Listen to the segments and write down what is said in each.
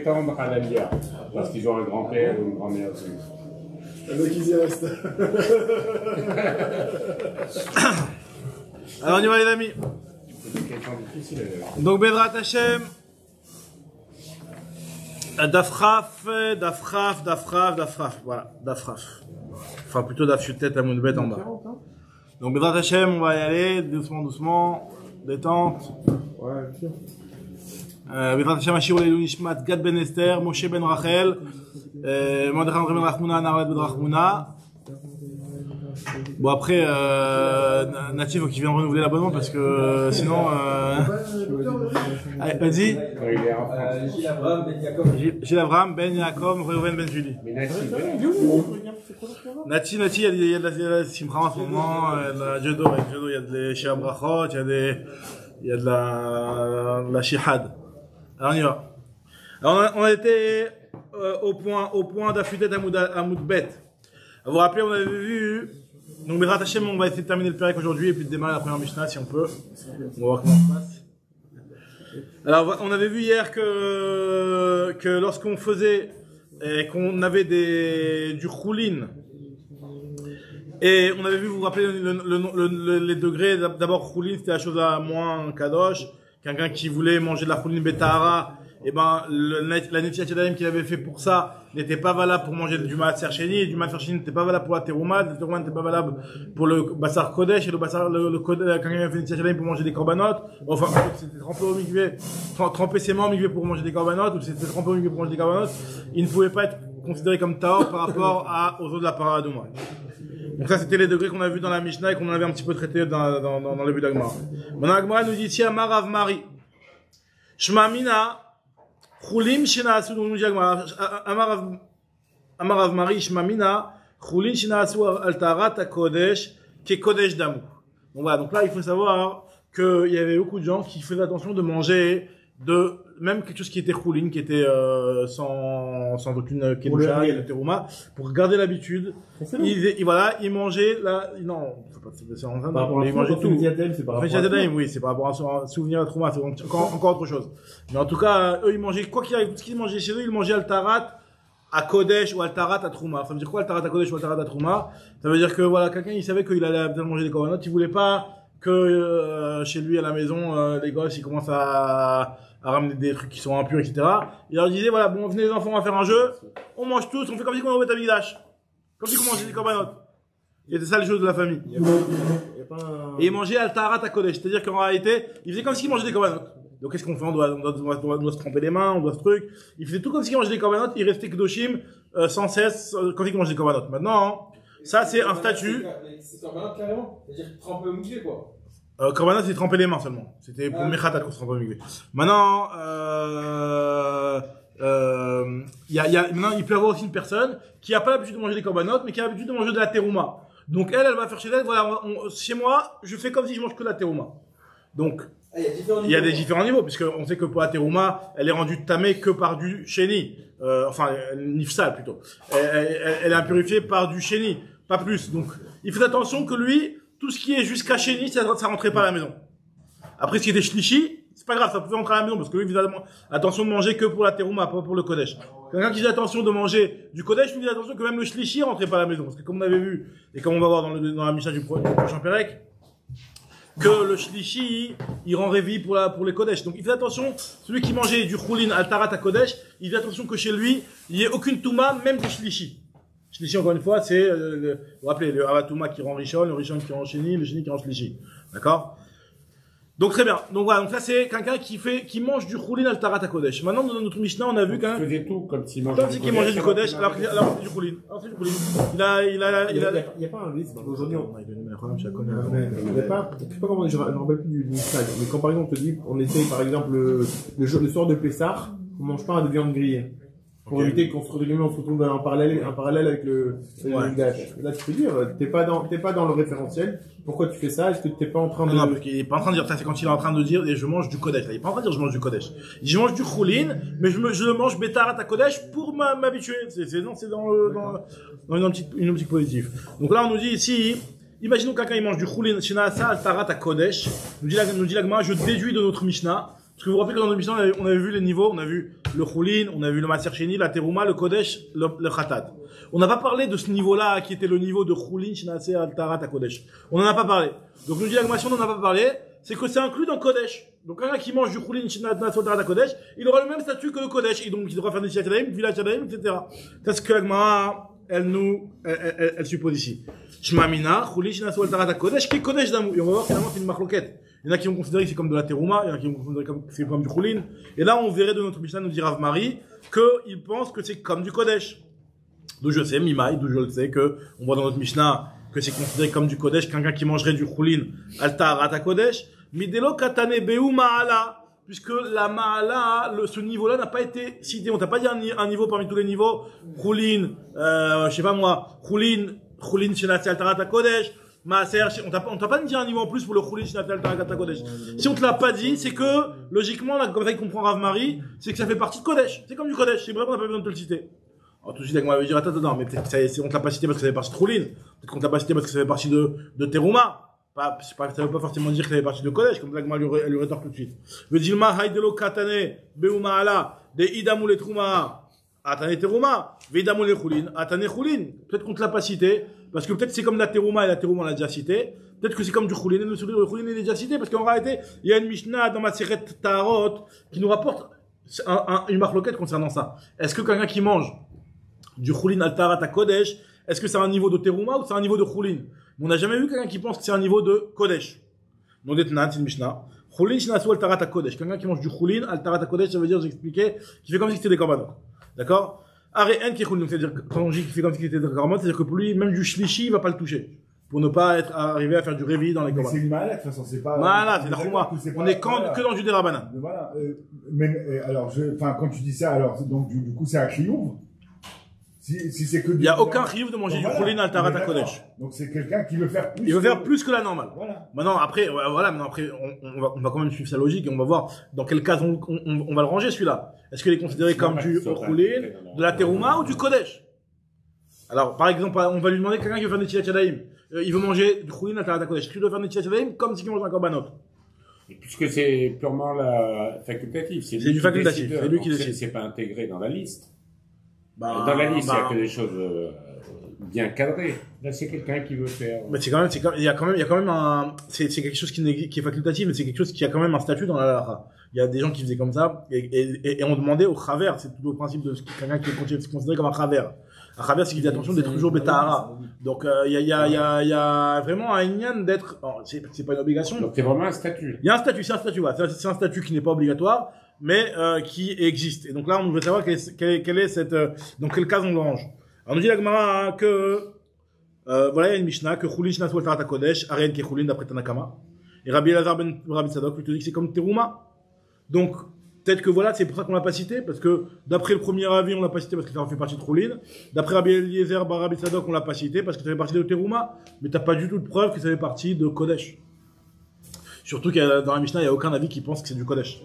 Temps à la Lia, parce qu'ils ont un grand-père ou une grand-mère dessus. Donc ils y restent. Alors on y va les amis. C'est une question difficile. Donc Bedrat Hashem, Dafraf, voilà, Dafraf. Enfin plutôt Dafchutet à Mounbet en bas. Donc Bedrat Hashem, on va y aller doucement, détente. Ouais, sûr. Bedrat Hashem Ashir Leilu Nishmat Gad Ben Esther, Moshe Ben Rachel, Mordechai Ben Rachmuna, Narlet Ben Rachmuna. Bon après, Natif faut qu'il vienne renouveler l'abonnement parce que sinon... Allez, vas-y. Gilles Abraham, Ben Yaakov, Reuven Ben Julie. Mais Natif, Nati, il y a de la Simcha en ce moment, de la Judo, il y a de chez Abrachot, il y a de la Shihad. Alors on y va. Alors on a été au point d'Afutet Amoud Bet. Vous vous rappelez, on avait vu. Donc, Bedrat Hashem, on va essayer de terminer le Pérec aujourd'hui et puis de démarrer la première Mishnah si on peut. On va voir comment ça se passe. Alors, on avait vu hier que lorsqu'on faisait, qu'on avait du choulin, et on avait vu, vous vous rappelez, les degrés, d'abord choulin, c'était la chose à moins kadosh, quelqu'un qui voulait manger de la choulin betahara, et ben, la Netilat Yadayim qu'il avait fait pour ça n'était pas valable pour manger du Maaser Sheni, et du Maaser Sheni n'était pas valable pour la Terouma, la Terouma n'était pas valable pour le Bassar Kodesh, et le Bassar, quand il avait fait Netilat Yadayim pour manger des korbanot, enfin, c'était trempé au mikvé, tremper ses mains au mikvé pour manger des korbanot, ou c'était trempé au mikvé pour manger des korbanot, il ne pouvait pas être considéré comme Taor par rapport aux autres de la Paradouma. Donc ça, c'était les degrés qu'on a vus dans la Mishnah et qu'on avait un petit peu traité dans le but d'Agmara. Maintenant, Agmara nous dit ici, Amar Rav Mari, Shma Mina, Chulim Shinaasu, donc nous dit Agmara, Amar Rav Mari, Shma Mina, Chulim Shinaasu al Taharat HaKodesh, Ke Kodesh Damu. Donc voilà, donc là, il faut savoir qu'il y avait beaucoup de gens qui faisaient attention de manger même quelque chose qui était choulin, qui était sans aucune kedusha, terouma, pour garder l'habitude. Ils mangeaient non, c'est en train de, ils mangeaient tout. C'est par rapport à Oui, c'est par rapport à un souvenir à trouma, c'est encore autre chose. Mais en tout cas, eux, ils mangeaient, quoi qu'il arrive, tout ce qu'ils mangeaient chez eux, ils mangeaient Altarat à Kodesh ou Altarat à Trouma. Ça veut dire quoi, Altarat à Kodesh ou Altarat à Trouma? Ça veut dire que, voilà, quelqu'un, il savait qu'il allait bien manger des korbanot, il voulait pas que chez lui à la maison, les gosses, ils commencent à ramener des trucs qui sont impurs, etc. Il leur disait, voilà, bon, venez les enfants, on va faire un jeu, on mange tous, on fait comme si on avait Betamigdash. Comme si on mangeait des korbanot. C'était ça les choses de la famille. Et ils mangeaient Altarat à Kodesh, c'est-à-dire qu'en réalité, ils faisaient comme s'ils mangeaient des korbanot. Donc qu'est-ce qu'on fait? On doit se tremper les mains, on doit ce truc. Ils faisaient tout comme s'ils mangeaient des korbanot, ils restaient Kedoshim sans cesse, comme s'ils mangeaient des korbanot. Maintenant, ça c'est un statut. C'est korbanot carrément? C'est-à-dire tremper au mikvé quoi? Korbanot, c'est tremper les mains seulement. C'était pour Mechatat qu'on se trempe au mikvé. Maintenant, maintenant, il peut y avoir aussi une personne qui a pas l'habitude de manger des korbanot, mais qui a l'habitude de manger de la terouma. Donc elle va faire chez elle, voilà, chez moi, je fais comme si je mange que de la terouma. Donc, il y a des différents niveaux, puisque on sait que pour la terouma, elle est rendue tamée que par du sheni. Enfin, nifsal plutôt. Elle est impurifiée par du sheni, pas plus. Donc, il fait attention que lui, tout ce qui est jusqu'à sheni, ça rentrait pas à la maison. Après, ce qui était shlishi, c'est pas grave, ça pouvait rentrer à la maison, parce que lui, il faisait attention de manger que pour la terouma, pas pour le kodesh. Quelqu'un qui faisait attention de manger du kodesh, lui faisait attention que même le shlishi rentrait pas à la maison. Parce que comme on avait vu, et comme on va voir dans la Mishnah du prochain Pérec, que le shlishi, il rend révi pour les kodesh. Donc, il fait attention, celui qui mangeait du choulin altarat à kodesh, il fait attention que chez lui, il n'y ait aucune touma, même du shlishi. Shlishi, encore une fois, c'est, vous vous rappelez, le avatouma qui rend rishon, le rishon qui rend sheni, le sheni qui rend shlishi. D'accord? Donc très bien. Donc voilà, donc ça c'est quelqu'un qui mange du choulin altarat à kodesh. Maintenant dans notre Mishnah, on a vu qu'un faisait tout comme s'il mangeait du kodesh, alors c'est du choulin. Alors c'est du choulin. Il y a pas un risque. Aujourd'hui, il y a pas, je sais pas comment, je me rappelle plus du stade. Mais quand par exemple on te dit, on essaye par exemple le soir de Pessah, on mange pas de viande grillée. Pour éviter qu'on se retrouve en parallèle avec le gâche. Là, tu peux dire, t'es pas dans le référentiel. Pourquoi tu fais ça? Est-ce que t'es pas en train de... Non, parce qu'il est pas en train de dire ça, c'est quand il est en train de dire, je mange du kodesh. Là, il est pas en train de dire je mange du kodesh. Il dit, je mange du choulin, mais je le mange betarat à kodesh pour m'habituer. C'est dans une optique positive. Donc là, on nous dit ici, imaginons quelqu'un, il mange du choulin, shinasa al tarat à kodesh. Nous dit la Gemara, je déduis de notre Mishnah, Parce que vous vous rappelez que dans le Mishnah, on avait vu les niveaux, on a vu le Choulin, on a vu le Maser Sheni, la Terouma, le Kodesh, le Khatat. On n'a pas parlé de ce niveau-là, qui était le niveau de Choulin, Shinase, Altarat, Kodesh. On n'en a pas parlé. Donc, nous dit la on n'en a pas parlé, c'est que c'est inclus dans Kodesh. Donc, quelqu'un qui mange du Choulin, Shinase, Altarat, Kodesh, il aura le même statut que le Kodesh. Et donc, il devra faire des Shachadaim, du village Shachadaim, etc. C'est ce que l'Agmara, elle suppose ici. Shmamina, Choulin, Shinase, Altarat, Kodesh, qui est Kodesh d'Amou. Et on va voir finalement c'est une marloquette. Il y en a qui vont considérer que c'est comme de la terouma, il y en a qui vont considérer que c'est comme du choulin. Et là, on verrait de notre Mishnah, nous dit Rav Mari, qu'il pense que c'est comme du Kodesh. D'où je sais, Mimaï, d'où je le sais, que on voit dans notre Mishnah que c'est considéré comme du Kodesh, quelqu'un qui mangerait du choulin, alta rata Kodesh, midelo katane beu ma'ala, puisque la ma'ala, ce niveau-là n'a pas été cité. On t'a pas dit un niveau parmi tous les niveaux, choulin, je sais pas moi, choulin, shenatsi alta rata Kodesh, Maaser, on t'a pas dit un niveau en plus pour le Choulin Shinatel Taragata Kodesh. Si on te l'a pas dit, c'est que, logiquement, là, comme ça, il comprend Rav Mari, c'est que ça fait partie de Kodesh. C'est comme du Kodesh. C'est vrai qu'on n'a pas besoin de te le citer. Alors, tout de suite, on va dire, attends, mais peut-être que on te l'a pas cité parce que ça fait partie de Choulin. Peut-être qu'on te l'a pas cité parce que ça fait partie de Terouma. Ça veut pas forcément dire que ça fait partie de Kodesh, comme ça, elle lui rétorque tout de suite. Vedilma, Haidelo Katane, Beuma Ala, de Idamou le Trouma, Atane Terouma, Vedamou le Choulin, Atane Choulin. Peut-être qu'on te l'a pas cité. Parce que peut-être c'est comme la terouma et la terouma on l'a déjà cité. Peut-être que c'est comme du choulin et le choulin il est déjà cité. Parce qu'en réalité, il y a une Mishnah dans ma Maseret Taharot qui nous rapporte une marloquette concernant ça. Est-ce que quelqu'un qui mange du choulin al tarat à Kodesh, est-ce que c'est un niveau de terouma ou c'est un niveau de choulin? On n'a jamais vu quelqu'un qui pense que c'est un niveau de Kodesh. Non d'etnan, c'est une Mishnah. Choulin shinasu al tarat à Kodesh. Quelqu'un qui mange du choulin al tarat à Kodesh, ça veut dire, j'expliquais, qui fait comme si c'était des korbanot. D'accord? Arrêt qui roule, donc c'est-à-dire quand on dit qu'il fait comme si c'était des korbanot, c'est-à-dire que pour lui, même du shlishi, il va pas le toucher. Pour ne pas arriver à faire du réveil dans les korbanot. C'est une malade, de toute façon, c'est pas. Voilà, c'est l'armoire. On est que dans du dérabana. Voilà, mais, alors, quand tu dis ça, alors, donc, du coup, c'est un chiyuv. Si c'est que il y a aucun chiyuv de manger du choulin al tarat à Kodesh. Donc, c'est quelqu'un qui veut faire plus. Il veut faire plus que la normale. Voilà. Maintenant, après, on va quand même suivre sa logique et on va voir dans quel cas on va le ranger, celui-là. Est-ce qu'il est considéré comme du choulin, de la terouma ou du Kodesh? Alors, par exemple, on va lui demander quelqu'un qui veut faire des tchadaïm. Il veut manger du choulin al tarat à Kodesh. Est-ce qu'il doit faire des tchadaïm comme si il mange un korbanot? Puisque c'est purement la facultatif. C'est du facultatif. C'est lui qui décide. C'est pas intégré dans la liste. Dans la liste, il y a que des choses bien cadrées. Là, c'est quelqu'un qui veut faire. Mais il y a quand même c'est quelque chose qui est facultatif, mais c'est quelque chose qui a quand même un statut dans la halakha. Il y a des gens qui faisaient comme ça, et on demandait au travers, c'est tout le principe de quelqu'un qui est considéré comme un travers. Un travers, c'est qu'il dit attention d'être toujours bétahara. Donc, il y a vraiment un inyan d'être, c'est pas une obligation. Donc, c'est vraiment un statut. Il y a un statut, c'est un statut qui n'est pas obligatoire, mais qui existe. Et donc là, on veut savoir quelle est cette, dans quel cas on le range. Alors, on nous dit la Gemara que voilà, il y a une Mishnah que Choulin Shnas Wal Tarat Kodesh, Arien qui est Choulin d'après Tanakama, et Rabbi Elazar ben Rabbi Tzadok lui te dit que c'est comme Terouma. Donc peut-être que voilà, c'est pour ça qu'on l'a pas cité, parce que d'après le premier avis, on l'a pas cité parce que ça en fait partie de Choulin. D'après Rabbi Eliezer bar Rabbi Tzadok, on l'a pas cité parce que ça fait partie de Terouma, mais t'as pas du tout de preuve que ça fait partie de Kodesh. Surtout que dans la Mishnah, il y a aucun avis qui pense que c'est du Kodesh.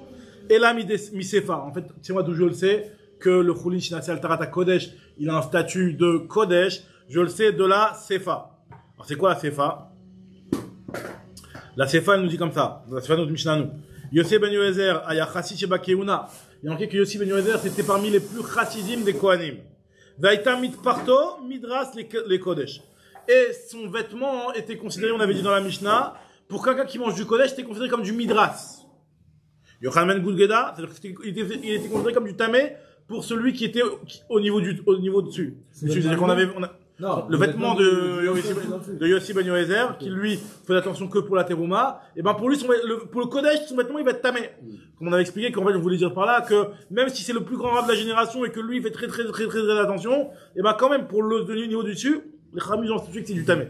Et là, Misefa, en fait, c'est moi d'où je le sais que le Choulin Shinatsi al Tarat à Kodesh, il a un statut de Kodesh, je le sais de la Sefa. Alors c'est quoi la Sefa? La Sefa, elle nous dit comme ça, la Sefa de notre Mishnah nous. Yossi ben Yoézer, aya chassid sheba keuna. Il y a marqué que Yossi ben Yoézer, c'était parmi les plus chassidim des Kohanim. Vaïta mitparto, midras les Kodesh. Et son vêtement était considéré, on avait dit dans la Mishnah, pour quelqu'un qui mange du Kodesh, c'était considéré comme du midras. Yochanan Gudgeda, c'est-à-dire qu'il était considéré comme du tamé pour celui qui était au niveau dessus. C'est-à-dire qu'on avait, le vêtement de Yossi ben Yoézer, qui lui fait attention que pour la terouma, et ben pour lui, pour le Kodesh, son vêtement, il va être tamé. Comme on avait expliqué, qu'en fait, on voulait dire par là que même si c'est le plus grand rab de la génération et que lui, il fait très attention, et ben quand même, pour le niveau du dessus, les Khamis ont statué que c'est du tamé.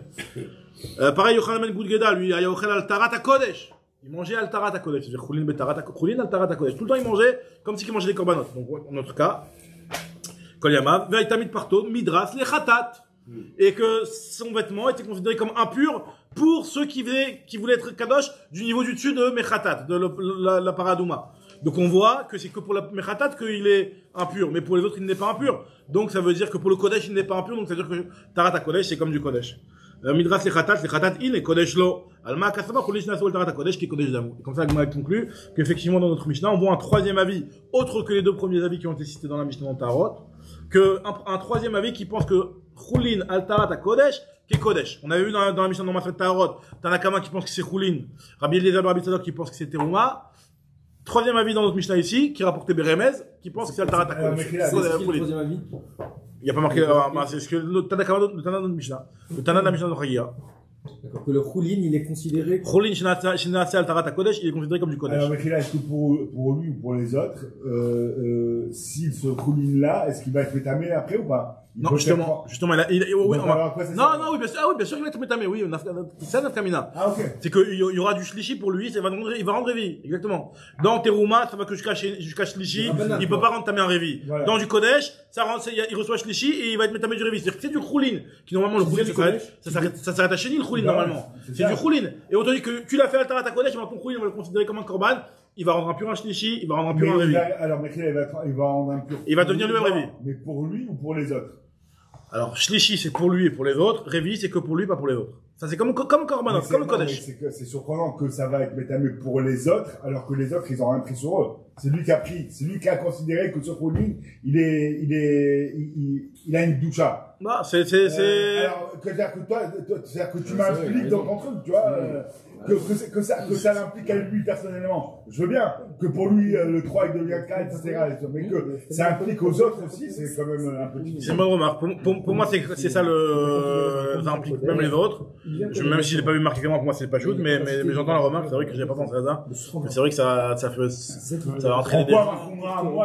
Pareil, Yochanan ben Gudgeda, lui, il Yochel al Tarat à Kodesh. Il mangeait al Tarat à Kodesh, c'est-à-dire Choulin al Tarat à Kodesh. Tout le temps, il mangeait comme si il mangeait des korbanot. Donc, en notre cas, Kol Yamav, Vaitamid Parto, Midras, les Khatat. Et que son vêtement était considéré comme impur pour ceux qui voulaient être Kadosh du niveau du dessus de Mechatat, de la Paradouma. Donc on voit que c'est que pour la Mechatat qu'il est impur, mais pour les autres il n'est pas impur. Donc ça veut dire que pour le Kodesh il n'est pas impur, donc ça veut dire que Tarat à Kodesh c'est comme du Kodesh. Midras les khatat il et kodesh lo. Alma kasaba kodesh naso al tarat kodesh qui est kodesh d'amour. Comme ça, Agma conclut qu'effectivement dans notre Mishnah, on voit un troisième avis, autre que les deux premiers avis qui ont été cités dans la Mishnah dans Tarot, un troisième avis qui pense que Choulin al tarat kodesh qui est kodesh. On avait vu dans la Mishnah dans Masret Tarot, Tanakama qui pense que c'est Choulin, Rabbi Eliezer Rabbi Tzadok qui pense que c'est Teruma. Troisième avis dans notre Mishnah ici, qui rapportait Beremez, qui pense que c'est al tarat kodesh. C'est le troisième avis. Il n'y a pas marqué, c'est ce que le Tanakama, le Tana de Mishnah, le Tana de la Mishnah de Chagia. D'accord, que le Choulin, il est considéré. Choulin Shinatse al Tarat Kodesh, il est considéré comme du Kodesh. Alors, Mechila, est-ce que pour lui ou pour les autres, si ce Choulin là, est-ce qu'il va être métamé après ou pas? Non, justement, oui, non, bien sûr, il va être métamé, oui, c'est un Nafkamina. Ah, ok. C'est qu'il y aura du Shlishi pour lui, il va rendre Révi, exactement. Dans Teruma, ça va que jusqu'à Shlishi, il peut pas rendre tamé un Révi. Voilà. Dans du Kodesh, il reçoit Shlishi et il va être métamé du Révi. C'est-à-dire que c'est du Choulin, qui normalement le Choulin, ça s'arrête à Chéni, le Choulin, normalement. C'est du Choulin. Et on te dit que tu l'as fait à Tarat Kodesh, ton Choulin, on va le considérer comme un Korban, il va rendre un pur un Shlishi, il va rendre un pur un Révi. Alors, Mechila, il va rendre un pur. Il va devenir lui-même Révi. Mais pour lui ou pour les autres? Alors, Shlishi, c'est pour lui et pour les autres. Révi, c'est que pour lui, pas pour les autres. Ça, c'est comme Korbanov, comme le Kodesh. C'est surprenant que ça va être métamé pour les autres, alors que les autres, ils ont rien pris sur eux. C'est lui qui a pris, c'est lui qui a considéré que ce Choulin, il a une doucha. Bah, Alors, c'est-à-dire que tu m'impliques dans ton truc, tu vois, que ça l'implique à lui personnellement. Je veux bien que pour lui, le 3, il devient 4, etc. Mais que ça implique aux autres aussi, c'est quand même un peu... C'est une bonne remarque. Pour moi, c'est ça ça implique même les autres. Même si je l'ai pas vu marqué comment, pour moi, c'est pas shoot, mais j'entends la remarque, c'est vrai que j'ai pas pensé à ça. Mais c'est vrai que ça va entraîner des... Moi,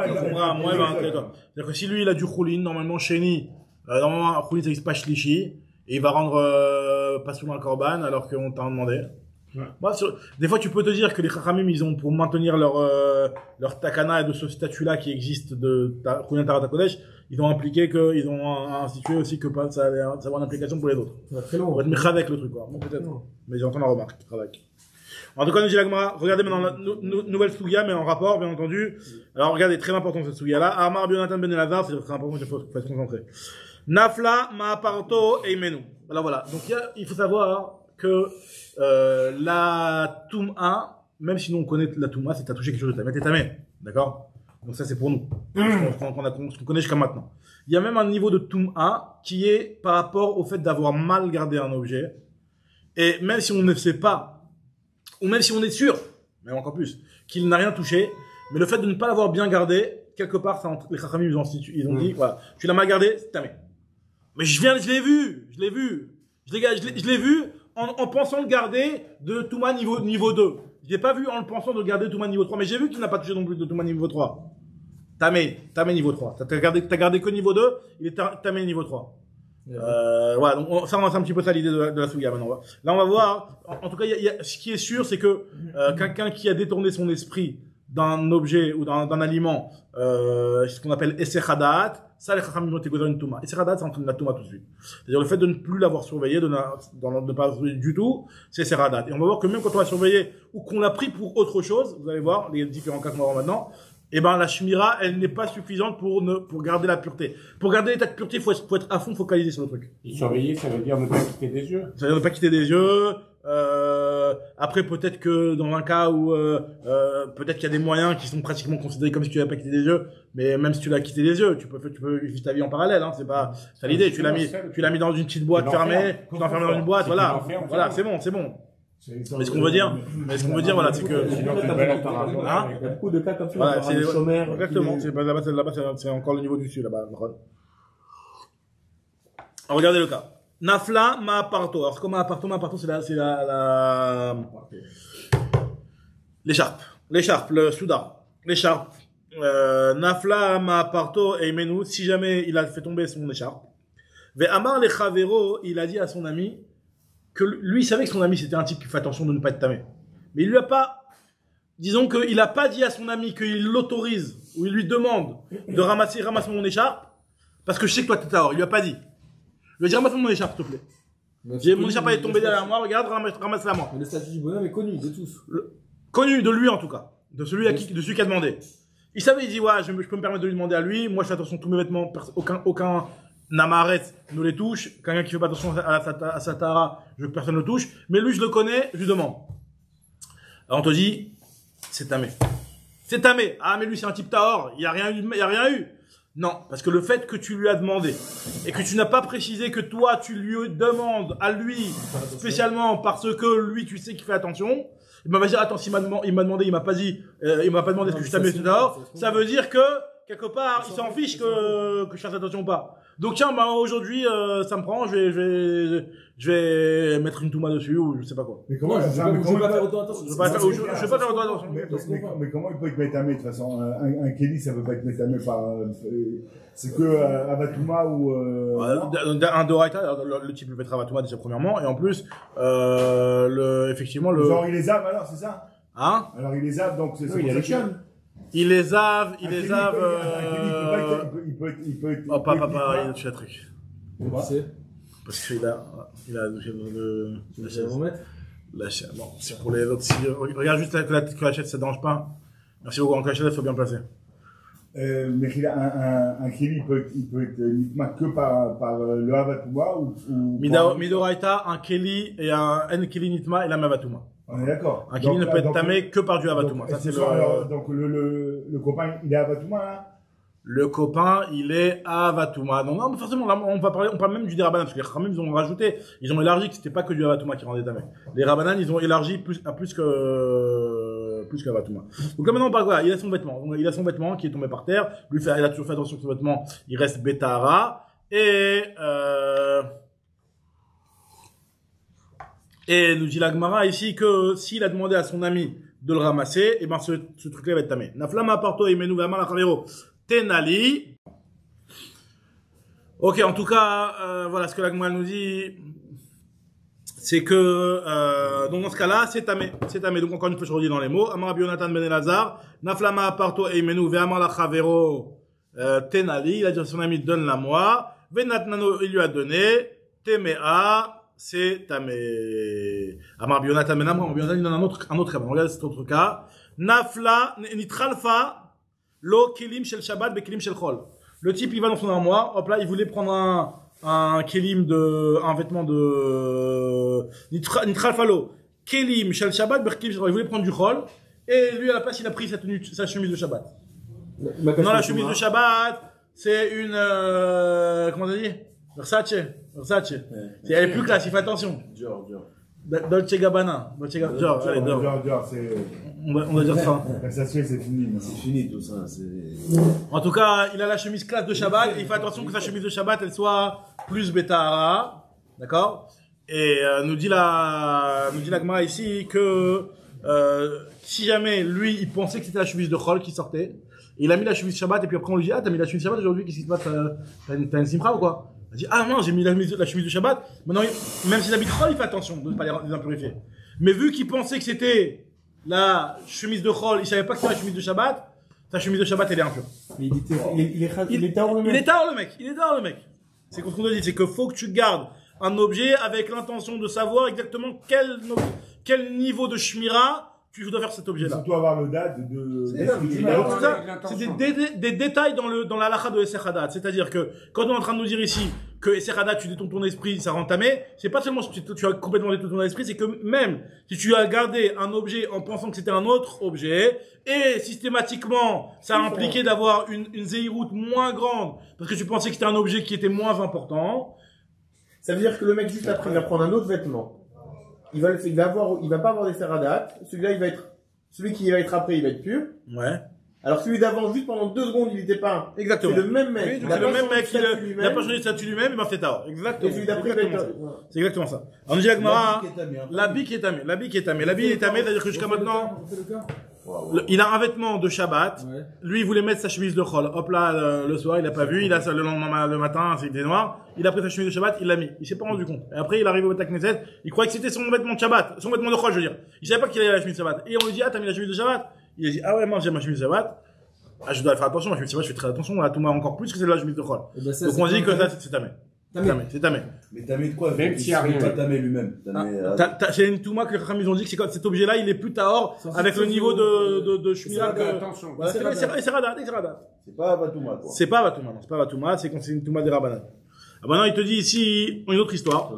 il va entraîner toi. C'est-à-dire que si lui, il a du Choulin, normalement, Chéni, normalement, Choulin, ça existe pas Shlishi, et il va rendre, pas souvent un Korban, alors qu'on t'a demandé. Ouais. Bah, des fois, tu peux te dire que les Chachamim, ils ont, pour maintenir leur takana de ce statut-là qui existe de Choulin Tarat Kodesh, ils ont impliqué ils ont institué aussi que ça allait avoir une implication pour les autres. Ça va très long. On va être méchant avec le truc, quoi. Bon, peut-être. Mais j'entends la remarque, avec. En tout cas, nous dit la Gemara, regardez maintenant la nouvelle Sugia, mais en rapport, bien entendu. Alors, regardez, très important cette Sugia-là. Amar Bionatan Ben Elazar, c'est très important, il faut se concentrer. Nafla Ma'aparto Eimenu. Alors voilà. Donc, il faut savoir que, la Toum'a, même si nous on connaît la Toum'a, c'est t'as touché quelque chose de tamé, t'es tamé. D'accord? Donc ça, c'est pour nous. Ce qu'on connaît jusqu'à maintenant. Il y a même un niveau de Toum'a qui est par rapport au fait d'avoir mal gardé un objet. Et même si on ne sait pas, ou même si on est sûr, mais encore plus, qu'il n'a rien touché, mais le fait de ne pas l'avoir bien gardé, quelque part, les Chachamim, ils ont dit, voilà, tu l'as mal gardé, c'est tamé. Mais je l'ai vu, en pensant le garder de Touma niveau 2. Je l'ai pas vu en le pensant de garder Touma niveau 3, mais j'ai vu qu'il n'a pas touché non plus de Touma niveau 3. Tamé niveau 3. T'as gardé que niveau 2, il est tamé niveau 3. Voilà, donc ça, c'est un petit peu ça l'idée de la Suga maintenant. Là, on va voir, en tout cas, ce qui est sûr, c'est que quelqu'un qui a détourné son esprit d'un objet ou d'un aliment, ce qu'on appelle Essechadat, ça, les Chachamim ont été gozer une Touma. Essechadat, c'est en train de la Touma tout de suite. C'est-à-dire le fait de ne plus l'avoir surveillé, de ne pas surveiller du tout, c'est Essechadat. Et on va voir que même quand on l'a surveillé ou qu'on l'a pris pour autre chose, vous allez voir les différents cas qu'on va voir maintenant, eh ben, la Shmira, elle n'est pas suffisante pour garder la pureté. Pour garder l'état de pureté, faut être à fond focalisé sur le truc. Surveiller, ça veut dire ne pas quitter des yeux. Ça veut dire ne pas quitter des yeux. Après, peut-être que dans un cas où peut-être qu'il y a des moyens qui sont pratiquement considérés comme si tu n'avais pas quitté des yeux, mais même si tu l'as quitté des yeux, tu peux vivre ta vie en parallèle. Hein, c'est pas ça l'idée. Tu l'as mis dans une petite boîte fermée, tu l'as enfermé dans une boîte, voilà, c'est bon. Mais ce qu'on veut dire, voilà, c'est que il y a beaucoup de cas comme ça. Voilà, c'est chômeur. Exactement. Là-bas, c'est encore le niveau du dessus là-bas. Regardez le cas. Nafla Ma'aparto. Alors, comme Ma'aparto, c'est l'écharpe, le souda. L'écharpe. Nafla Ma'aparto Eimenu, si jamais il a fait tomber son écharpe. Ve'amar le Chavero, il a dit à son ami, que lui, il savait que son ami, c'était un type qui fait attention de ne pas être tamé. Mais il lui a pas, disons qu'il a pas dit à son ami qu'il l'autorise, ou il lui demande de ramasser mon écharpe, parce que je sais que toi t'es tard. Il lui a pas dit. Il lui a dit ramasse mon écharpe, s'il te plaît. Mon écharpe est tombée derrière moi, regarde, ramasse-la moi. Le statut du bonhomme est connu de tous. Connu de lui en tout cas. De celui qui a demandé. Il savait, il dit, ouais, je peux me permettre de lui demander à lui, moi je fais attention à tous mes vêtements, Namaret nous les touche. Quelqu'un qui fait pas attention à sa Tahara, je veux que personne le touche. Mais lui, je le connais, je lui demande. Alors on te dit, c'est tamé. C'est tamé. Ah, mais lui, c'est un type Tahor. Il y a rien eu. Non, parce que le fait que tu lui as demandé et que tu n'as pas précisé que toi tu lui demandes à lui spécialement parce que lui tu sais qu'il fait attention, il va dire attends, s'il m'a demandé, il m'a pas demandé est-ce que je t'amène tout dehors, ça veut dire que quelque part il s'en fiche que je fasse attention ou pas. Donc tiens, bah aujourd'hui ça me prend, je vais mettre une touma dessus ou je sais pas quoi. Mais comment je vais pas faire autant attention. Je vais pas faire autant attention. Mais comment il peut être métamé de toute façon? Un Kelly, ça peut pas être métamé par. C'est que Avatouma ou. Un Doraita, le type peut être Avatouma déjà premièrement, et en plus, effectivement, Genre il les a alors, c'est ça? Hein? Alors il les a, donc c'est. Oui, il y a les chiens. Il les a. Il peut être. Oh, papa, tu as truc. C'est Parce qu'il a la chaîne. Bon, c'est pour les autres. Regarde juste que la chaîne, ça dérange pas. Merci beaucoup. En la chaîne, il faut bien placer. Mais un Kelly, il peut être uniquement que par le Avatouma ou. Midoraita, un Kelly et un Kelly Nitma et la Mavatuma. On est d'accord. Un Kelly ne peut être tamé que par du Avatouma. Ça, c'est donc le copain, il est Avatouma là? Le copain, il est Avatouma. Non, mais forcément, là, on parle même du Derabanan, parce que les Khamim, ils ont rajouté, ils ont élargi que c'était pas que du Avatouma qui rendait tamé. Les Rabanan, ils ont élargi plus qu'Avatouma. Donc là, maintenant, on parle, voilà, il a son vêtement qui est tombé par terre. Lui, il a toujours fait attention que son vêtement, il reste Betahara. Et nous dit la Gemara ici que s'il a demandé à son ami de le ramasser, et ben, ce truc-là va être tamé. Naflama parto imenu vama la chavero. Tenali. Ok, en tout cas, voilà ce que la Gemara nous dit. C'est que, donc dans ce cas-là, c'est tamé. Donc encore une fois, je redis dans les mots. Amar Bionatan ben Elazar. Naflama parto imenu vama la chavero. Tenali. Il a dit à son ami, donne-la-moi. Venatnano, il lui a donné. Temea. C'est tamé. Amar Bionatan ben Amar. Bionatan, il donne un autre cas. On regarde cet autre cas. Nafla, nitralfa. Lo kelim shel Shabbat be kelim shel Chol. Le type, il va dans son armoire, hop là, il voulait prendre un vêtement de, nitralfalo. Kelim shel Shabbat be kelim shel Chol. Il voulait prendre du Chol, et lui, à la place, il a pris sa chemise de Shabbat. Non, la chemise de Shabbat, c'est une, comment on dit? Versace. Ouais. Elle est plus classe, il fait attention. Dior. Dolce Gabbana. Dior, allez, Dior, c'est. On va dire ça. Ça se fait, c'est fini. C'est fini tout ça. En tout cas, il a la chemise classe de Shabbat et il fait attention que sa chemise de Shabbat elle soit plus Betahara. D'accord? Et nous dit la Gemara ici que si jamais lui il pensait que c'était la chemise de Chol qui sortait, il a mis la chemise de Shabbat et puis après on lui dit t'as mis la chemise de Shabbat aujourd'hui, qu'est-ce qui se passe, t'as une simcha ou quoi? Il dit non, j'ai mis la chemise de Shabbat. Maintenant même s'il habite Chol, il fait attention de ne pas les impurifier. Mais vu qu'il pensait que c'était la chemise de Chol, il savait pas que c'était la chemise de Shabbat, sa chemise de Shabbat elle est impure. Mais il est tard le mec. Il est tard le mec. C'est ce qu'on te dit, c'est que faut que tu gardes un objet avec l'intention de savoir exactement quel niveau de shmira tu dois faire cet objet-là. Surtout avoir le date c'est des détails dans la lacha de Esser Hadat. C'est-à-dire que quand on est en train de nous dire ici que Esser Hadat, tu détournes ton esprit, ça rend tamé, c'est pas seulement si tu as complètement détourné ton esprit, c'est que même si tu as gardé un objet en pensant que c'était un autre objet, et systématiquement, ça a impliqué d'avoir une zéhiroute moins grande, parce que tu pensais que c'était un objet qui était moins important. Ça veut dire que le mec, juste après, il va prendre un autre vêtement. Il va pas avoir des seradat. Celui qui va être après, il va être pur. Ouais. Alors celui d'avant, juste pendant 2 secondes, il était pas. Exactement. C'est le même mec. Oui, donc c'est le même mec, il a pas changé de statut lui-même, il m'a fait tard. Exactement. Et celui d'après, c'est exactement ça. On dit à Gemara, l'habit qui est tamé. L'habit est tamé, c'est-à-dire que jusqu'à maintenant, il a un vêtement de Shabbat. Ouais. Lui, il voulait mettre sa chemise de Chol. Hop là, le soir, il a pas vu. Il a ça le lendemain, le matin, c'était noir. Il a pris sa chemise de Shabbat, il l'a mis. Il s'est pas rendu compte. Et après, il arrive au Beth Knesset. Il croyait que c'était son vêtement de Shabbat, son vêtement de Chol, je veux dire. Il savait pas qu'il avait la chemise de Shabbat. Et on lui dit, t'as mis la chemise de Shabbat? Il a dit, ouais, moi, j'ai ma chemise de Shabbat. Je dois faire attention, ma chemise de Shabbat, je fais très attention. À tout moment, encore plus que c'est de la chemise de Chol. Donc, on dit que ça, c'est tamé. C'est tamé. Mais tamé de quoi? Même s'il y a rien. Pas tamé lui-même. C'est une touma que les Chachamim ont dit que c'est quand cet objet-là, il est plus tahor avec le niveau de shmira que. Attention. C'est radat. C'est pas Avatouma, quoi. C'est pas Avatouma, non. C'est pas Avatouma, c'est une touma des Rabbanan. Ah bah non, il te dit ici une autre histoire.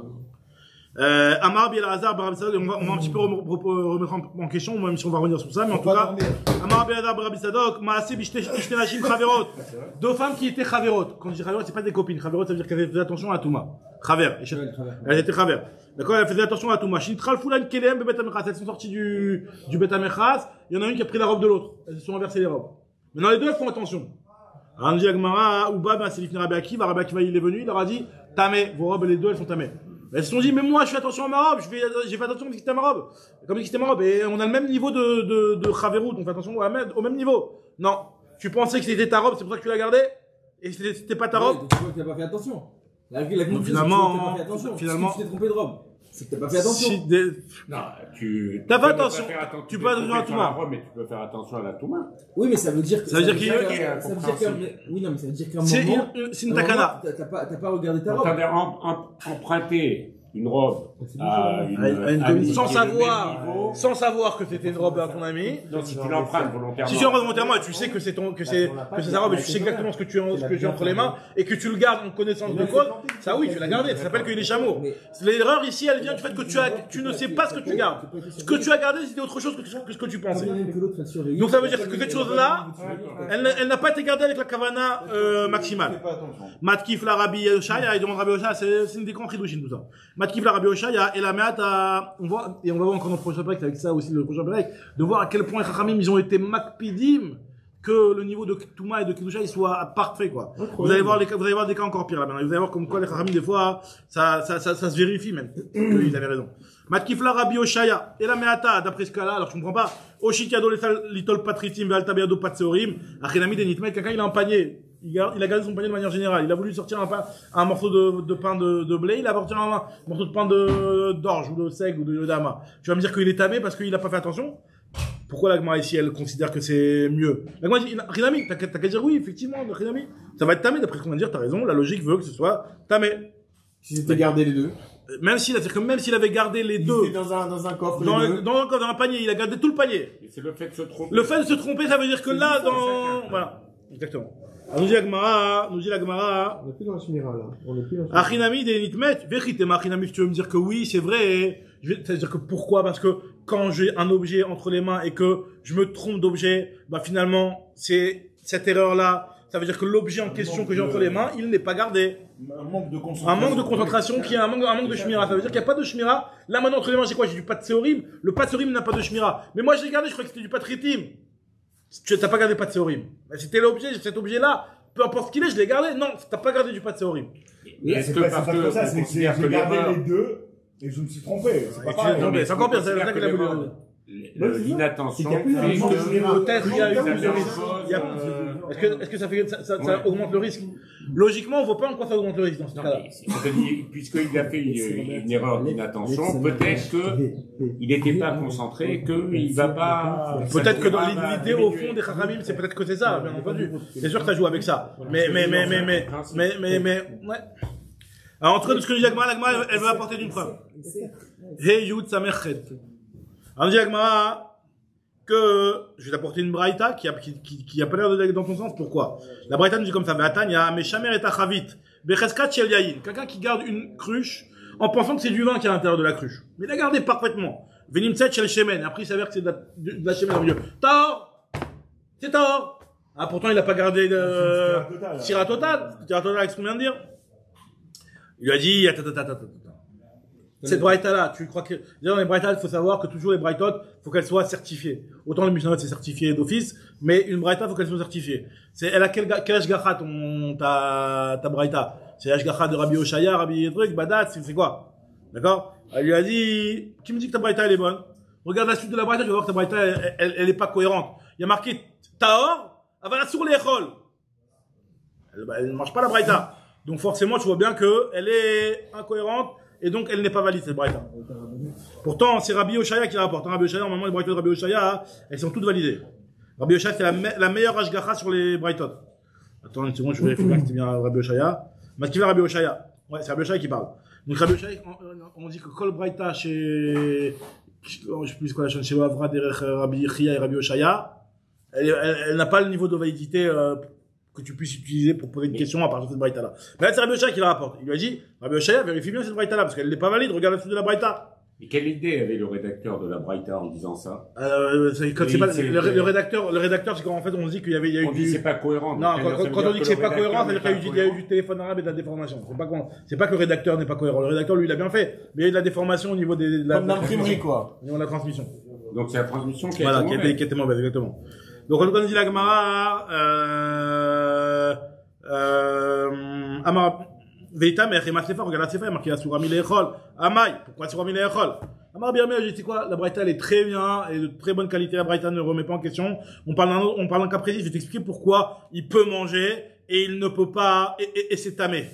Amar Bielazar Bar Rabbi Sadok, on va un petit peu remettre en question, même si on va revenir sur ça, mais en tout cas, Amar Bielazar Bar Rabbi Sadok, Maaseh Bishte Nashim Chaverot. Deux femmes qui étaient Chaverot. Quand je dis Chaverot, c'est pas des copines. Chaverot, ça veut dire qu'elles faisaient attention à Touma. Chaver. Elles étaient Chaver. D'accord, elles faisaient attention à Touma. Shinitral Fulan Kelem Bet Amechas. Elles sont sorties du Bet Amechas. Il y en a une qui a pris la robe de l'autre. Elles se sont inversées les robes. Maintenant, les deux, elles font attention. Alors, on dit Agmara, Ouba, ben, c'est l'Ifni Rabbi Akiva. Rabbi Akiva, il est venu, il leur a dit, Tamé, vos robes, les deux, elles sont tamées. Elles se sont dit, mais moi, je fais attention à ma robe, j'ai fait attention à quitter ma robe. Comme quitter ma robe. Et on a le même niveau de Chaverut, on fait attention au même niveau. Non. Tu pensais que c'était ta robe, c'est pour ça que tu l'as gardée? Et c'était pas ta robe? Tu vois que t'as pas fait attention. La Donc finalement, finalement, tu t'es trompé de robe. C'est que t'as pas fait attention. Non, tu t'as fait attention. Tu peux attention à Touma. Mais tu peux faire attention à la Touma. Oui, mais ça veut dire que. Ça veut dire qu'il oui, non, mais ça veut dire qu'à un moment. C'est une takana. T'as pas regardé ta robe. T'as emprunté une robe à une copine sans savoir que c'était une robe à ton ami. Non, si tu l'empruntes volontairement. Si tu l'empruntes volontairement et tu sais que c'est sa robe et tu sais exactement ce que tu as entre les mains et que tu le gardes en connaissance de cause, ça oui, tu l'as gardé. Ça s'appelle qu'il est chameau. L'erreur ici, elle vient du fait que tu ne sais pas ce que tu gardes. Ce que tu as gardé, c'était autre chose que ce que tu pensais. Donc ça veut dire que cette chose-là, elle n'a pas été gardée avec la kavana maximale. Matkif la Rabbi Yoshaya, il demande Rabbi Yoshaya, c'est une des grands chidushin tout ça. Matkif la Rabbi Yoshaya et la Meata, on va voir encore dans le prochain break, avec ça aussi le prochain break, de voir à quel point les Chachamim, ils ont été makpidim, que le niveau de Touma et de Kedusha, il soit parfait, quoi. Vous allez voir des cas encore pires, là, maintenant. Vous allez voir comme quoi les Chachamim, des fois, ça se vérifie, même, qu'ils avaient raison. Matkif la Rabbi Yoshaya et la Meata, d'après ce cas-là, alors je comprends pas, Oshikado litol patritim, ve'altabeado patseorim, achinami denitmet, quelqu'un, il a un panier. Il a gardé son panier de manière générale. Il a voulu sortir un morceau de pain de blé, il a sorti un morceau de pain d'orge, ou de seigle, ou de dama. Tu vas me dire qu'il est tamé parce qu'il a pas fait attention? Pourquoi la Gemara ici, elle considère que c'est mieux? La Gemara dit, Rinami, t'as qu'à dire oui, effectivement, Rinami. Ça va être tamé, d'après ce qu'on va dire, t'as raison, la logique veut que ce soit tamé. Si c'était gardé les deux. Même s'il avait gardé les deux. Il était dans un coffre. Dans un panier, il a gardé tout le panier. Et c'est le fait de se tromper. Le fait de se tromper, ça veut dire que là, voilà. Exactement. Alors, nous dit la Gemara. On n'est plus dans la Shmira, là. On est plus dans la Achinami de nitmet, vechitema achinami, si tu veux me dire que oui, c'est vrai. C'est-à-dire que pourquoi? Parce que quand j'ai un objet entre les mains et que je me trompe d'objet, bah finalement, c'est cette erreur-là. Ça veut dire que l'objet en question que j'ai entre les mains, il n'est pas gardé. Un manque de concentration qui est un manque de shmira. Ça veut dire qu'il n'y a pas de shmira. Là, maintenant, entre les mains, j'ai quoi? J'ai du patseorim. Le patseorim n'a pas de shmira. Mais moi, j'ai gardé, je crois que c'était du patritim. Tu n'as pas gardé patseorim. C'était l'objet, cet objet-là. Peu importe ce qu'il est, je l'ai gardé. Non, t'as pas gardé du patseorim. Est-ce que parce que ça, c'est que j'ai gardé les deux et je me suis trompé. C'est pas pareil. Non, mais c'est encore pire, c'est ça qu'il a voulu. L'inattention peut-être il y a eu plus de risque. Est-ce que ça fait ça augmente le risque? Logiquement, on voit pas en quoi ça augmente le risque dans ce cas-là. Puisqu'il a fait une erreur d'inattention, peut-être qu'il n'était pas concentré, qu'il va pas. Peut-être que dans l'idée au fond des Chachamim, c'est peut-être que c'est ça, bien entendu. C'est sûr que ça joue avec ça. Mais ouais. Alors, en tout cas, de ce que dit l'Agmara, elle veut apporter d'une preuve. Hey Yud Samerchet. Alors, on dit l'Agmara que je vais t'apporter une braïta qui a pas l'air d'aller dans ton sens. Pourquoi? La braïta nous dit comme ça. Ve'atanya meshamer et achavit becheskat shel yayin. Quelqu'un qui garde une cruche en pensant que c'est du vin qui est à l'intérieur de la cruche. Mais il l'a gardé parfaitement. Venimtset shel shemen. Après, il s'avère que c'est de la shemen au milieu. Tort! C'est tort! Ah, pourtant, il a pas gardé Sira total. Sira total avec ce qu'on vient de dire. Il lui a dit, cette braïta-là, tu crois que, dans les braïtas, il faut savoir que toujours les braïtot, faut qu'elles soient certifiées. Autant le Mishnah, c'est certifié d'office, mais une braïta, faut qu'elle soit certifiée. Elle a quel ashgacha ta braïta? C'est l'ashgacha de Rabbi Oshaya, Rabbi Truc, Badat, c'est quoi? D'accord? Elle lui a dit, qui me dit que ta braïta, elle est bonne? Regarde la suite de la braïta, tu vas voir que ta braïta, elle est pas cohérente. Il y a marqué, Tahor, avala sur les l'échol. Elle ne marche pas la braïta. Donc forcément, tu vois bien que elle est incohérente et donc elle n'est pas valide cette braïta. Pourtant, c'est Rabbi Oshaya qui la rapporte. Rabbi Oshaya, normalement, les braïtot de Rabbi Oshaya, elles sont toutes validées. Rabbi Oshaya, c'est la meilleure ashgacha sur les braïtot. Attends une seconde, je vérifie bien que c'est bien Rabbi Oshaya. Mais qui va Rabbi Oshaya? Ouais, c'est Rabbi Oshaya qui parle. Donc Rabbi Oshaya, on dit que Kol braïta chez, je sais plus quoi la chaîne, chez Avra, Rabbi Chia et Rabbi Oshaya, elle n'a pas le niveau de validité que tu puisses utiliser pour poser une question à partir de cette braïta-là. Mais là, c'est Rabbi Oshaya qui la rapporte. Il lui a dit, Rabbi Oshaya, vérifie bien cette braïta-là, parce qu'elle n'est pas valide, regarde la suite de la braïta. Et quelle idée avait le rédacteur de la Braïta en disant ça? Le rédacteur, c'est quand en fait on dit qu'il y a eu on dit c'est pas cohérent. Non, quand on dit que c'est pas cohérent, c'est-à-dire qu'il y a eu du téléphone arabe et de la déformation. C'est pas que le rédacteur n'est pas cohérent. Le rédacteur, lui, il a bien fait. Mais il y a eu de la déformation au niveau de la. Comme l'imprimerie, quoi. Au niveau de la transmission. Donc c'est la transmission qui qui était mauvaise, exactement. Donc, on dit la Gemara, Amar, Veita, mais Remat Sefa, regarde la Sefa, il y a marqué Asura Milechol. Amai, pourquoi Asura Milechol? Amar Birmé, je dis quoi, la Braïta, elle est très bien, et de très bonne qualité, la Braïta ne remet pas en question. On parle d'un cas précis, je vais t'expliquer pourquoi il peut manger, et il ne peut pas, et c'est tamé.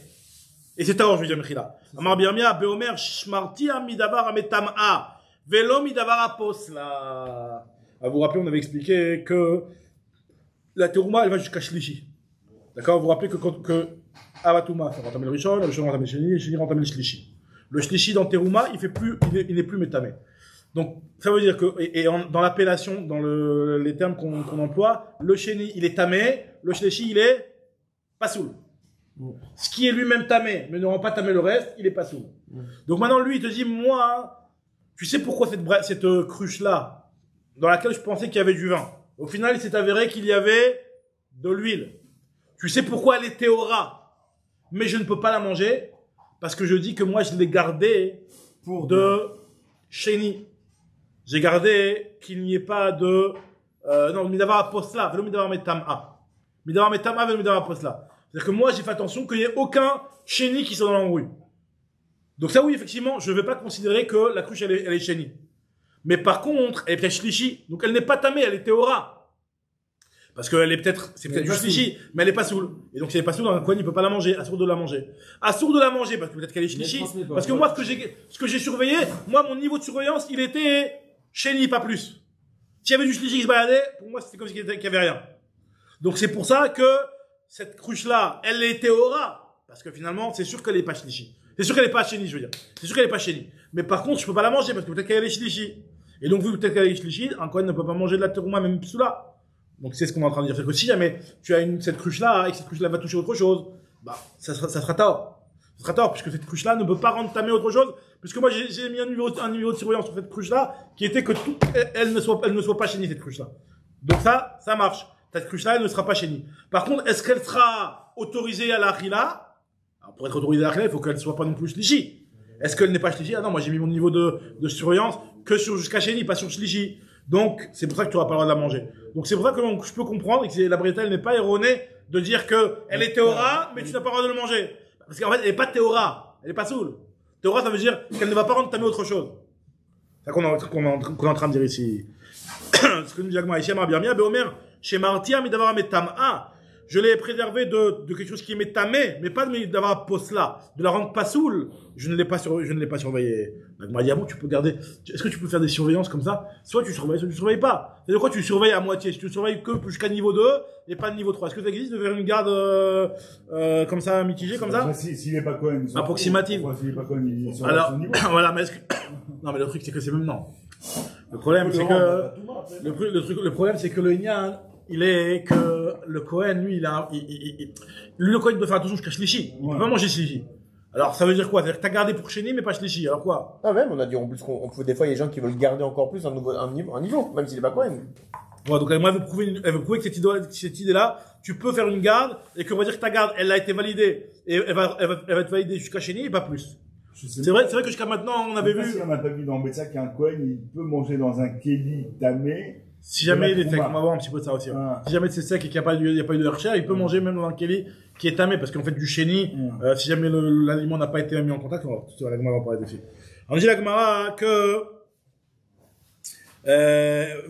Et c'est taor, je veux dire, Mechila. Amar Birmé, Beomer, Shmarti, Amidavar, Ametam'a, Velo, Midavar, Aposla. À vous rappeler, on avait expliqué que la terouma, elle va jusqu'à Shlishi. D'accord? Vous vous rappelez que Avatuma, ça va entamer le Rishon, le Rishon va entamer le Sheni, le Sheni va entamer le Shlishi. Le Shlishi dans terouma, il n'est plus métamé. Donc, ça veut dire que, dans l'appellation, dans les termes qu'on emploie, le Sheni, il est tamé, le Shlishi, il est pasoul. Ce qui est lui-même tamé, mais ne rend pas tamé le reste, il est pasoul. Donc maintenant, lui, il te dit, moi, tu sais pourquoi cette cruche-là, dans laquelle je pensais qu'il y avait du vin. Au final, il s'est avéré qu'il y avait de l'huile. Tu sais pourquoi elle est théora, mais je ne peux pas la manger, parce que je dis que moi, je l'ai gardée pour de chéni. J'ai gardé qu'il n'y ait pas de... non, midavar aposla, velo midavar metama. Midavar metama, velo midavar aposla. C'est-à-dire que moi, j'ai fait attention qu'il n'y ait aucun chéni qui soit dans l'embrouille. Donc ça, oui, effectivement, je ne vais pas considérer que la cruche, elle est chéni. Mais par contre, elle est peut-être shlishi. Donc elle n'est pas tamée, elle est théora. Parce qu'elle est c'est peut-être du shlishi, mais elle est pas soul. Et donc si elle est pas soul, dans un coin, il peut pas la manger. Assour de la manger. Assour de la manger, parce que peut-être qu'elle est shlishi. Parce que moi, ce que j'ai surveillé, moi, mon niveau de surveillance, il était chéni, pas plus. S'il y avait du shlishi qui se baladait, pour moi, c'était comme s'il y avait rien. Donc c'est pour ça que cette cruche-là, elle est théora. Parce que finalement, c'est sûr qu'elle est pas shlishi. C'est sûr qu'elle est pas chéni, je veux dire. C'est sûr qu'elle est pas chéni. Mais par contre, je peux pas la manger parce que peut-être qu'elle est shlishi. Et donc, vu que peut-être qu'elle est shlishi, un Kohen ne peut pas manger de la terouma, même psoula. Donc, c'est ce qu'on est en train de dire. C'est que si jamais tu as cette cruche-là, et que cette cruche-là va toucher autre chose, bah, ça sera tort. Ça sera tort, puisque cette cruche-là ne peut pas entamer autre chose, puisque moi, j'ai mis un niveau de surveillance sur cette cruche-là, qui était que elle ne soit pas chénie, cette cruche-là. Donc ça marche. Cette cruche-là, elle ne sera pas chénie. Par contre, est-ce qu'elle sera autorisée à la rila? Alors, pour être autorisée à la rila, il faut qu'elle soit pas non plus shlishi. Est-ce qu'elle n'est pas shlishi? Ah non, moi, j'ai mis mon niveau de surveillance que sur jusqu'à chéni, pas sur shlishi. Donc, c'est pour ça que tu n'auras pas le droit de la manger. Donc, c'est pour ça que je peux comprendre que la Braïta, elle n'est pas erronée de dire que elle est théora, mais tu n'as pas le droit de le manger. Parce qu'en fait, elle n'est pas théora. Elle n'est pas soul. Théora, ça veut dire qu'elle ne va pas rendre tamé autre chose. C'est ça qu'on est en train de dire ici. Ce que nous dit Agma, ici, Amar Birmia, Beomer, chez Martia, Midavar Metam'a. Je l'ai préservé de quelque chose qui est métamé, mais pas d'avoir posla, de la rendre pas soul. Je ne l'ai pas surveillé. Donc, m'a dit, ah bon, tu peux garder, est-ce que tu peux faire des surveillances comme ça? Soit tu surveilles, soit tu surveilles pas. C'est-à-dire quoi, tu surveilles à moitié. Si tu surveilles que jusqu'à niveau 2 et pas de niveau 3. Est-ce que ça existe de faire une garde, comme ça, mitigée, comme ça? S'il n'est pas Cohen. Approximative. S'il n'est pas Cohen, il est alors, voilà, mais est-ce que, non, mais le truc, c'est que c'est même non. Le problème, c'est que, le problème, c'est que le Inyan, il est que le Kohen, lui, le Kohen doit faire attention jusqu'à Shlishi. Il peut pas manger Shlishi. Alors, ça veut dire quoi? C'est-à-dire que t'as gardé pour Sheni, mais pas Shlishi. Alors quoi? Ah, même, on a dit en plus qu'on peut, des fois, il y a des gens qui veulent garder encore plus un niveau, même s'il est pas Kohen. Voilà, donc, moi, elle veut prouver que cette idée-là, tu peux faire une garde, et qu'on va dire que ta garde, elle a été validée, et elle va être validée jusqu'à Sheni, et pas plus. C'est vrai que jusqu'à maintenant, on avait vu. Si on n'a pas vu dans Betsa qu'un Kohen, il peut manger dans un Kéli tamé. Si jamais il est sec, on va voir un petit peu de ça aussi. Ah. Si jamais c'est sec et qu'il n'y a pas eu de hercher, il peut manger même dans un kéli qui est tamé, parce qu'en fait, du chéni, si jamais l'aliment n'a pas été mis en contact, on va parler dessus. Alors, on dit la Gemara que,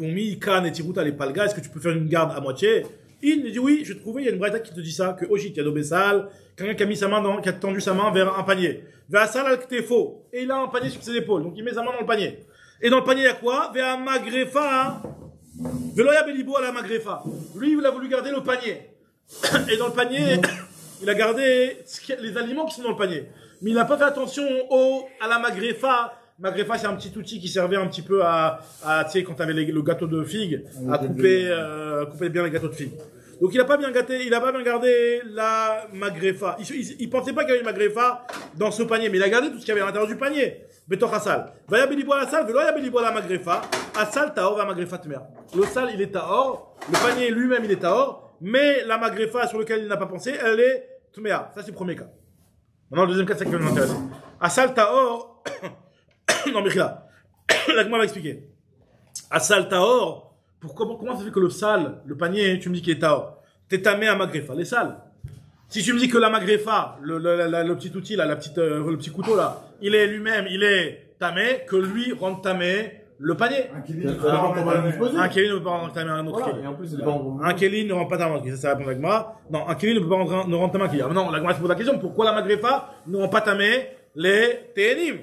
on mis Kan et Tiruta les palgas, est-ce que tu peux faire une garde à moitié? Il dit oui, je trouvais, il y a une braïta qui te dit ça, que Oshit Yadobesal, quelqu'un qui a mis sa main qui a tendu sa main vers un panier. Ve'asal al ktefo. Et il a un panier sur ses épaules. Donc, il met sa main dans le panier. Et dans le panier, il y a quoi? Ve'a magrefa. Veloya Belibo à la magrefa. Lui, il a voulu garder le panier. Et dans le panier, il a gardé les aliments qui sont dans le panier. Mais il n'a pas fait attention à la magrefa. Magrefa, c'est un petit outil qui servait un petit peu à tu sais, quand t'avais le gâteau de figues, à couper bien les gâteaux de figues. Donc il a pas bien gardé la magrefa. Il pensait pas qu'il y avait une magrefa dans ce panier, mais il a gardé tout ce qu'il y avait à l'intérieur du panier. Betor Hassal. Vaya Belibo à la salle, Veloya Belibo à la magrefa. Asal Taor va magrefa Tmer. Le sal, il est Taor. Le panier lui-même, il est Taor. Mais la magrefa sur laquelle il n'a pas pensé, elle est Tmea. Ça, c'est le premier cas. Maintenant, le deuxième cas, c'est qui va nous intéresser. Asal Taor. Non, mais là. Là, comment on va expliquer? Asal Taor. Comment ça fait que le sal, le panier, tu me dis qu'il est Taor? T'es tamé à magrefa, les sales. Si tu me dis que la magrefa, le petit outil là, le petit couteau là, il est lui-même, il est tamé, que lui rend tamé le panier. Un kéli ne peut pas rendre tamé un autre kéli. Un kéli ne rend pas tamé, ça répond avec moi. Non, un kéli ne peut pas rendre tamé un kéli. Non, la Gemara se pose la question, pourquoi la magrefa ne rend pas tamé les ténim?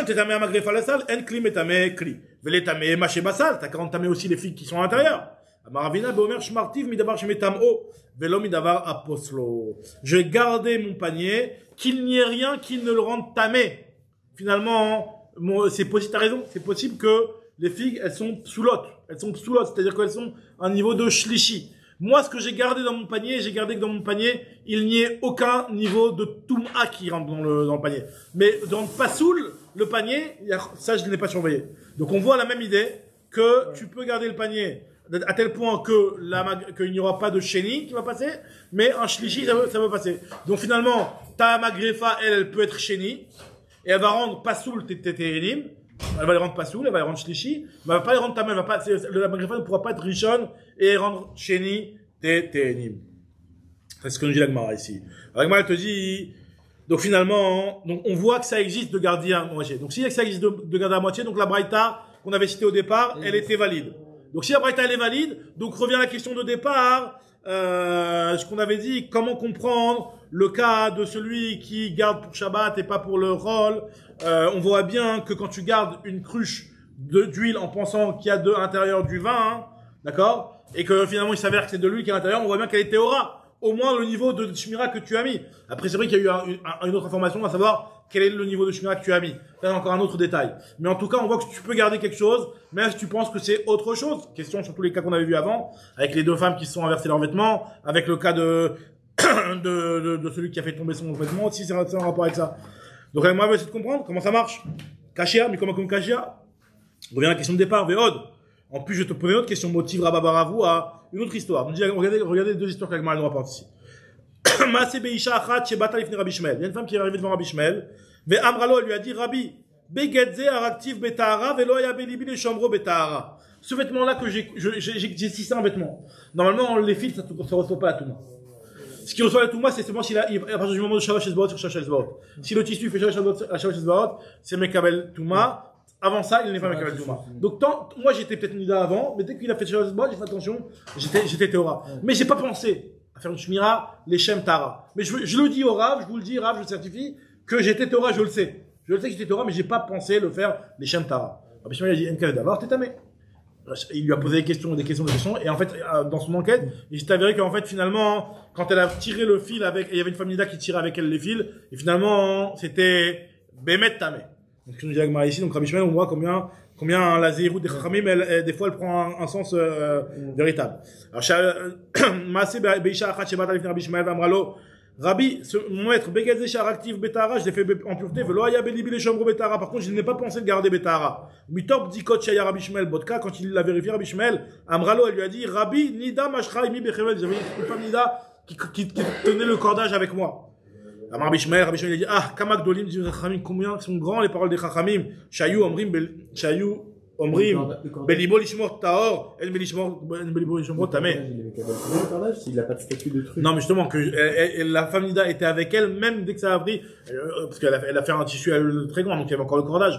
T'es tamé à magrefa la salle, en kli metamé kli. Vele tamé maché basal, t'as 40 tamé aussi les filles qui sont à l'intérieur. Maravina beomer shmartiv midavar shemetam'o velo midavar aposlo. Je vais garder mon panier, qu'il n'y ait rien qui ne le rende tamé. Finalement, c'est possible, t'as raison, c'est possible que les figues, elles sont psulotes. Elles sont psulotes, c'est-à-dire qu'elles sont à un niveau de shlishi. Moi, ce que j'ai gardé dans mon panier, j'ai gardé que dans mon panier, il n'y ait aucun niveau de Toum'a qui rentre dans le panier. Mais dans le Passoul, le panier, ça, je ne l'ai pas surveillé. Donc, on voit la même idée que tu peux garder le panier à tel point qu'il n'y aura pas de chéni qui va passer, mais un shlishi, ça va passer. Donc, finalement, ta magrefa, elle peut être chéni, et elle va rendre Passoul tes térim. Elle va les rendre Passoul, elle va les rendre Shlishi, mais elle va pas les rendre Tamel, la magrefa ne pourra pas être Rishon et rendre Sheni Ténim. C'est ce que nous dit la Gemara ici. La Gemara, elle te dit, donc finalement, donc on voit que ça existe de garder à moitié. Donc si ça existe de garder à moitié, donc la Braïta qu'on avait citée au départ, elle était valide. Donc si la Braïta elle est valide, donc revient la question de départ, ce qu'on avait dit, comment comprendre le cas de celui qui garde pour Shabbat et pas pour le rôle. On voit bien que quand tu gardes une cruche d'huile en pensant qu'il y a de l'intérieur du vin, hein, d'accord, et que finalement il s'avère que c'est de l'huile qui est à l'intérieur, on voit bien qu'elle est théora, au moins le niveau de shmira que tu as mis. Après c'est vrai qu'il y a eu une autre information à savoir quel est le niveau de shmira que tu as mis. C'est encore un autre détail. Mais en tout cas on voit que tu peux garder quelque chose, même si tu penses que c'est autre chose. Question sur tous les cas qu'on avait vu avant, avec les deux femmes qui se sont inversées leurs vêtements, avec le cas de celui qui a fait tomber son vêtement, si c'est un rapport avec ça. Donc moi, je vais essayer de comprendre comment ça marche. Kashia, mais comment comme Kashia? On revient à la question de départ, Véhod. En plus, je vais te poser une autre question, motive Rababaravou à une autre histoire. Regardez les deux histoires qu'Agmar nous rapporte ici. Maaseh be'isha achat shebata lifnei Rabbi Shmuel. Il y a une femme qui est arrivée devant Rabbi Shmuel. Ve'amralo, elle lui a dit, Rabbi, begedze araktiv betahara velo ya belibi leshamro betahara. Ce vêtement-là que j'ai tissé un vêtement. Normalement, les fils, ça ne reçoit pas la touma. Ce qui reçoit la touma, c'est seulement s'il a, à partir du moment de Shalosh Esbaot sur Shalosh Esbaot. Si le tissu fait Shalosh Esbaot, c'est Mekabel Touma. Avant ça, il n'est pas Mekabel Touma. Donc, moi, j'étais peut-être Nida avant, mais dès qu'il a fait Shalosh Esbaot, j'ai fait attention, j'étais Théora. Mais j'ai pas pensé à faire une Shmira, les Shem Tara. Mais je le dis au Rav, je vous le dis, Rav, je le certifie, que j'étais Théora, je le sais. Je le sais que j'étais Théora, mais j'ai pas pensé le faire, les Shem Tara. Rabbi Shmuel a dit, Enkel d'abord, t'es tamé. Il lui a posé des questions, et en fait, dans son enquête, il s'est avéré qu'en fait, finalement, quand elle a tiré le fil avec, il y avait une femme Nida qui tirait avec elle les fils, et finalement, c'était Bémet Tamé. Donc, je nous dis Agmar ici, donc Rabbi Shmuel, on voit combien la zéroute des Chachamim, des fois, elle prend un sens, véritable. Alors, Maaseh be'isha achat shebata lifnei Rabbi Shmuel v'amralo, Rabbi, mon maître, Begazé Sharaktiv Betara, je l'ai fait en pureté, Velo Aya Belibi les Shomro Betara. Par contre, je n'ai pas pensé de garder Betara. Mitop Dikot Shaya Rabbi Shmuel Bodka, quand il l'a vérifié, Rabbi Shmuel, Amralo, elle lui a dit, Rabbi, Nida Mashra Imi Bechevel, j'avais une femme Nida qui tenait le cordage avec moi. Rabbi Shmuel a dit, ah, Kamak Dolim, dit Chachamim, combien sont grands les paroles des Chachamim, Shayu Omrim, Belibol Ishmor Taor, El Belibol Ishmor Tamé. Il n'a pas de statut de truc. Non, mais justement, la femme Nida était avec elle, même dès que ça a pris, parce qu'elle a fait un tissu très grand, donc il y avait encore le cordage.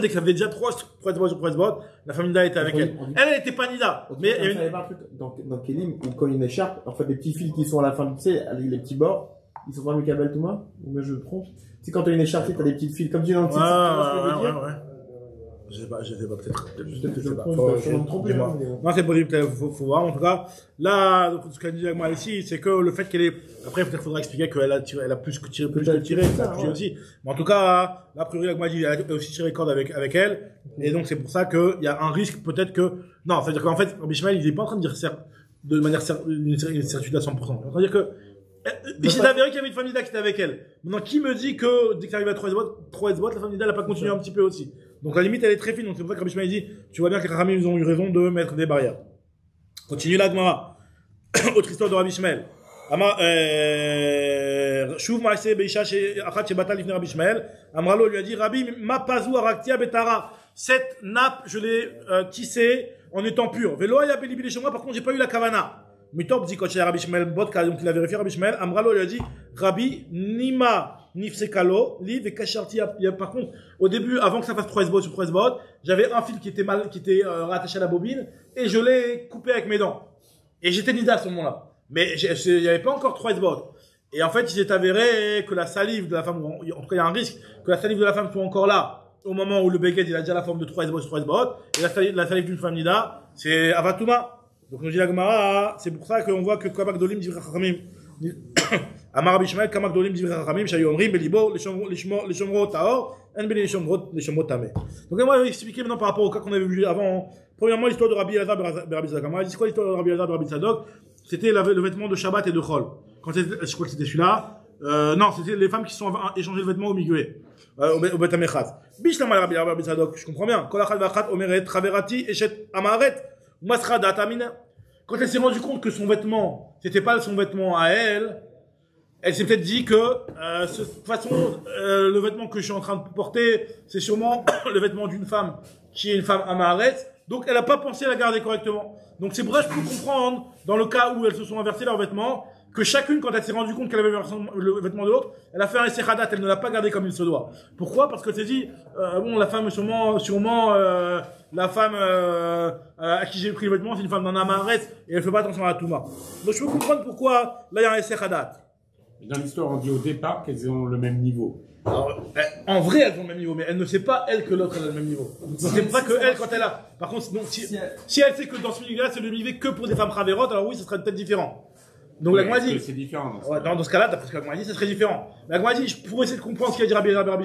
Dès que ça faisait déjà 3 spots, la femme Nida était avec elle. Elle n'était pas Nida. Mais il y avait un truc dans Kelim, quand il y a une écharpe, en fait, les petits fils qui sont à la fin, tu sais, les petits bords, ils sont pas Mekabel Touma, ou moi je me trompe. Tu sais, quand tu as une écharpe, tu as des petites fils, comme tu dis dans le titre. Ouais. Je sais pas, peut-être. Peut-être que je me sais pas. trompe, je me trompe. Non, c'est possible, faut voir. En tout cas, là, ce qu'elle dit avec moi ici, c'est que le fait qu'elle est, après, peut-être faudra expliquer qu'elle a tiré, elle a plus que tiré, ça a touché aussi. Mais en tout cas, là, a priori, avec moi, elle a aussi tiré les cordes avec elle. Et donc, c'est pour ça qu'il y a un risque, peut-être que, non, c'est-à-dire qu'en fait, Rabbi Ishmael, il est pas en train de dire de manière, une certitude à 100%. C'est-à-dire que, il s'est avéré qu'il y avait une famille qui était avec elle. Maintenant, qui me dit que dès qu'il arrive à 3 boîtes, la famille n'a pas continué un petit peu aussi. Donc la limite elle est très fine, donc c'est pour ça que Rabbi Ishmael dit, tu vois bien que les Chachamim ils ont eu raison de mettre des barrières. Continue la Gemara. Autre histoire de Rabbi Ishmael. Shuv Ma'aseh Beisha Achat Shebata Lifnei Rabbi Ishmael. Amralo lui a dit, Rabbi, ma pazou araktia betara. Cette nappe, je l'ai tissée en étant pure. Velo aya belibi leshomra, par contre j'ai pas eu la kavana. Mitop dit quand il y a Rabbi Ishmael Bodka, donc il a vérifié Rabbi Ishmael. Amralo lui a dit, Rabbi, Nima Nifsekalo, Liv et Kasharti. Par contre, au début, avant que ça fasse 3 sur 3 spots, j'avais un fil qui était rattaché à la bobine, et je l'ai coupé avec mes dents. Et j'étais nida à ce moment-là. Mais il n'y avait pas encore 3 spots. Et en fait, il s'est avéré que la salive de la femme, en tout cas, il y a un risque que la salive de la femme soit encore là, au moment où le béguet, il a déjà la forme de 3 spots sur 3 spots, et la salive d'une femme nida, c'est Avatuma. Donc, nous dit la Gemara, c'est pour ça qu'on voit que Kabak Dolim dit Chachamim. Amar Rabbi Ishmael, Kamak Dolim dit Chachamim, Shayu Omrim, Belibo, les Shomro Taor, En Beli les Shomro Tameh. Donc, moi, je vais expliquer maintenant par rapport au cas qu'on avait vu avant. Premièrement, l'histoire de Rabbi Elazar et Rabbi Sadok. C'est quoi l'histoire de Rabbi Elazar et Rabbi Sadok? C'était le vêtement de Shabbat et de Chol. Je crois que c'était celui-là. Non, c'était les femmes qui sont échangé le vêtement au Miguel. Au Bet Amechaz. Bishlama Rabbi Elazar et Rabbi Sadok. Je comprends bien. Kol Achad Vachat Omeret, Traverati, Eshet Amaret. Masrada Tamina. Quand elle s'est rendue compte que son vêtement, c'était pas son vêtement à elle, elle s'est peut-être dit que, de toute façon, le vêtement que je suis en train de porter, c'est sûrement le vêtement d'une femme qui est une femme amaret. Donc, elle n'a pas pensé à la garder correctement. Donc, c'est pour ça que je peux comprendre, dans le cas où elles se sont inversées leurs vêtements, que chacune, quand elle s'est rendue compte qu'elle avait le vêtement de l'autre, elle a fait un essai-hadat, elle ne l'a pas gardé comme il se doit. Pourquoi? Parce qu'elle s'est dit, bon, la femme, sûrement, la femme à qui j'ai pris le vêtement, c'est une femme d'un amaret, et elle fait pas attention à la touma. Donc je peux comprendre pourquoi, là, il y a un essai-hadat. Dans l'histoire, on dit au départ qu'elles ont le même niveau. Alors, en vrai, elles ont le même niveau, mais elle ne sait pas, elle, que l'autre a le même niveau. C'est pour ça que elle, quand elle a, par contre, donc, si elle sait que dans ce milieu-là, c'est le niveau que pour des femmes ravérotes, alors oui, ce serait peut-être différent. Donc, la Gemara dit. C'est différent. Dans ce cas-là, d'après ce que la Gemara dit, c'est très différent. La Gemara dit, pour essayer de comprendre ce qu'a dit Rabbi Elazar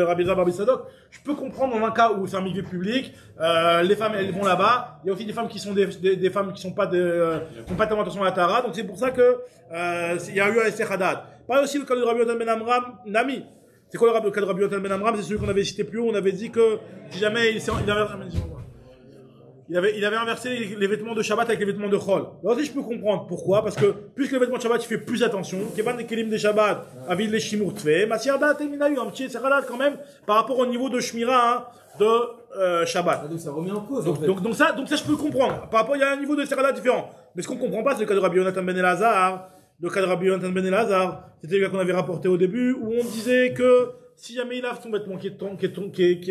Rabbi Sadok, je peux comprendre dans un cas où c'est un milieu public, les femmes, elles vont là-bas. Il y a aussi des femmes qui sont des femmes qui sont pas qui ont pas tellement attention à la Tara. Donc, c'est pour ça que, il y a eu un Essechadad. Pareil aussi, le cas de Rabbi Yotan Ben Amram, Nami. C'est quoi le cas de Rabbi Yotan Ben Amram? C'est celui qu'on avait cité plus haut. On avait dit que, si jamais il avait inversé les vêtements de Shabbat avec les vêtements de Chol. Alors si je peux comprendre pourquoi, parce que puisque les vêtements de Shabbat, il fait plus attention, Kevan et Kelim de Shabbat, Avid les Shimur Tve, Masiarda Temina eu un petit Seradat quand même, par rapport au niveau de Shmira, de Shabbat. Donc ça remet en cause. Donc ça je peux comprendre. Par rapport, il y a un niveau de Seradat différent. Mais ce qu'on comprend pas, c'est le cas de Rabbi Yonatan Ben Elazar. Le cas de Rabbi Yonatan Ben Elazar, c'était le cas qu'on avait rapporté au début, où on disait que si jamais il a son vêtement qui est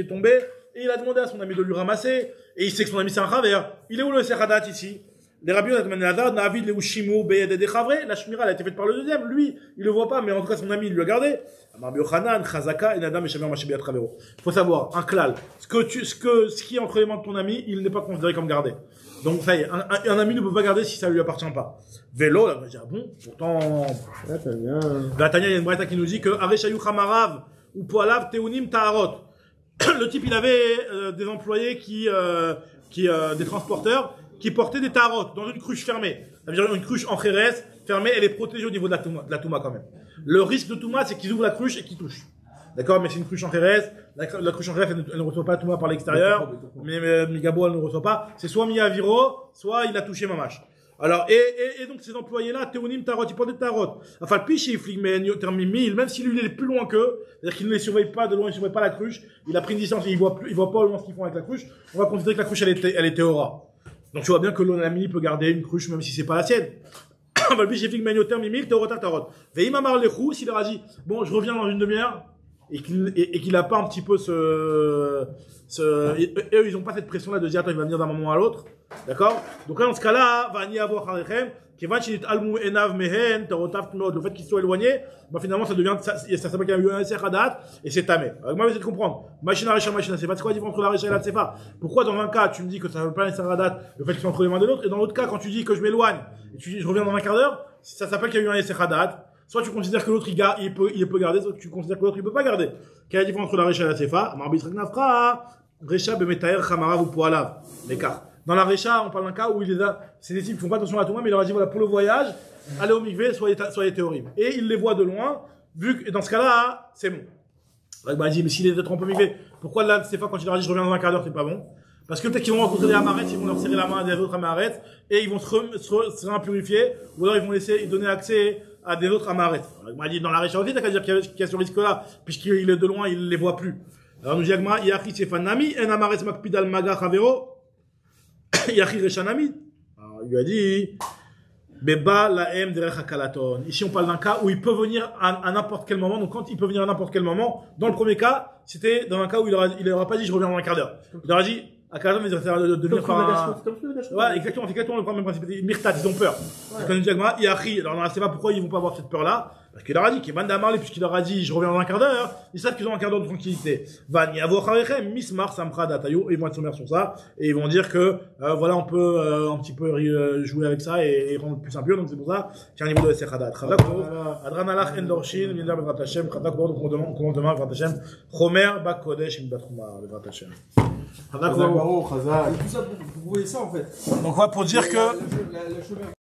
tombé, et il a demandé à son ami de lui ramasser, et il sait que son ami c'est un travers. Il est où le Seradat ici? Les Rabbi Yonatan Ben Elazar, Navid, les Ushimu, Beyed et Chavre, la Shmira, elle a été faite par le deuxième. Lui, il le voit pas, mais en tout cas, son ami, il lui a gardé. Amar Yochanan, Chazaka, et Nadam, et Shaver, Mashébia, Travero. Faut savoir, un klal. Ce qui est entre les mains de ton ami, il n'est pas considéré comme gardé. Donc, ça y est, un ami ne peut pas garder si ça lui appartient pas. Vélo, là, on va dire, bon, pourtant, la Tanya, il y a une braïta qui nous dit que, Areshayu Chamarav, ou Poalav, Teunim, Taharot. Le type, il avait, des employés des transporteurs, qui portaient des tarots dans une cruche fermée. Ça veut dire une cruche en khérès, fermée, elle est protégée au niveau de la touma quand même. Le risque de touma, c'est qu'ils ouvrent la cruche et qu'ils touchent. D'accord? Mais c'est une cruche en khérès. La cruche en khérès, elle ne reçoit pas la touma par l'extérieur. Mais Migabo, elle ne reçoit pas. C'est soit Miyaviro, soit il a touché Mamash. Alors, et donc ces employés-là, Théonim Tarot, ils portent des tarots. Enfin, le piché, même si lui, il est plus loin qu'eux, c'est-à-dire qu'il ne les surveille pas de loin, il ne surveille pas la cruche, il a pris une distance et il voit pas au loin ce qu'ils font avec la cruche, on va considérer que la cruche, elle était aura. Donc tu vois bien que l'ami peut garder une cruche même si c'est pas la sienne. S'il leur a dit, bon, je reviens dans une demi-heure, et qu'il a pas un petit peu eux, ils ont pas cette pression-là de dire, attends, il va venir d'un moment à l'autre. D'accord? Donc là, dans ce cas-là, va ni avoir harechem, le fait qu'ils soient éloignés, bah finalement ça devient, ça s'appelle qu'il y a eu un Seradat, et c'est tamé. Moi, je vais de comprendre. Machina, Recha, Machina, c'est pas quoi la différence entre la Recha et la Tsefa? Pourquoi dans un cas, tu me dis que ça veut pas un Seradat, le fait qu'ils soient entre les mains de l'autre, et dans l'autre cas, quand tu dis que je m'éloigne, et tu dis je reviens dans un quart d'heure, ça s'appelle qu'il y a eu un Seradat. Soit tu considères que l'autre il peut garder, soit tu considères que l'autre il peut pas garder. Quelle est la différence entre la Recha et la Tsefa? Marbitre Nafra, Recha, Bemetaer, Chamarav ou Poalav. L'écart. Dans la Recha, on parle d'un cas où c'est des types qui font pas attention à la Touma, mais il leur a dit voilà, pour le voyage, allez au mikvé, soyez théorim. Et il les voit de loin, vu que dans ce cas-là, c'est bon. Il m'a dit, mais s'il est trop un peu mikvé, pourquoi là, c'est pas quand il leur a dit je reviens dans un quart d'heure, c'est pas bon? Parce que peut-être qu'ils vont rencontrer des Amaretz, ils vont leur serrer la main à des autres Amaretz, et ils vont se impurifier, ou alors ils vont laisser donner accès à des autres Amaretz. Il m'a dit, dans la Recha aussi, t'as qu'à dire qu'il y a ce risque-là, puisqu'il est de loin, il les voit plus. Alors nous dit Agma, Yachi Sefanami, en Amaretz Makpidal Maga Chavero, Yachi Rechanami. Il lui a dit, Beba la M derech hakalaton. Ici, on parle d'un cas où il peut venir à n'importe quel moment. Donc, quand il peut venir à n'importe quel moment, dans le premier cas, c'était dans un cas où il aura pas dit je reviens dans un quart d'heure. Il aura dit, à quart d'heure, il de venir faire un... Ouais, exactement, c'est exactement le même principe. Mirtat, ils ont peur. Ouais. Quand il dit Agma, Yachi, alors on ne sait pas pourquoi ils vont pas avoir cette peur-là. Parce qu'il leur a dit, qu'il est Bandamarli, puisqu'il leur a dit, je reviens dans un quart d'heure, ils savent qu'ils ont un quart d'heure de tranquillité. Van Yavo Charechem, Mismar, Samra, Datayo, ils vont être sommaires sur ça, et ils vont dire que, voilà, on peut, un petit peu, jouer avec ça et rendre plus impur, donc c'est pour ça qu'il y a un niveau de Sechadat. Chadak, Adranalach, Endorshin, Vinder, Bevrat Hashem, Chadak, donc on commence demain, Bevrat Hashem, Chomer, Bak Kodesh, Imbatrouma, Bevrat Hashem. Chadak, Chazal. Tout ça, vous voyez ça, en fait. Donc, voilà, pour dire que,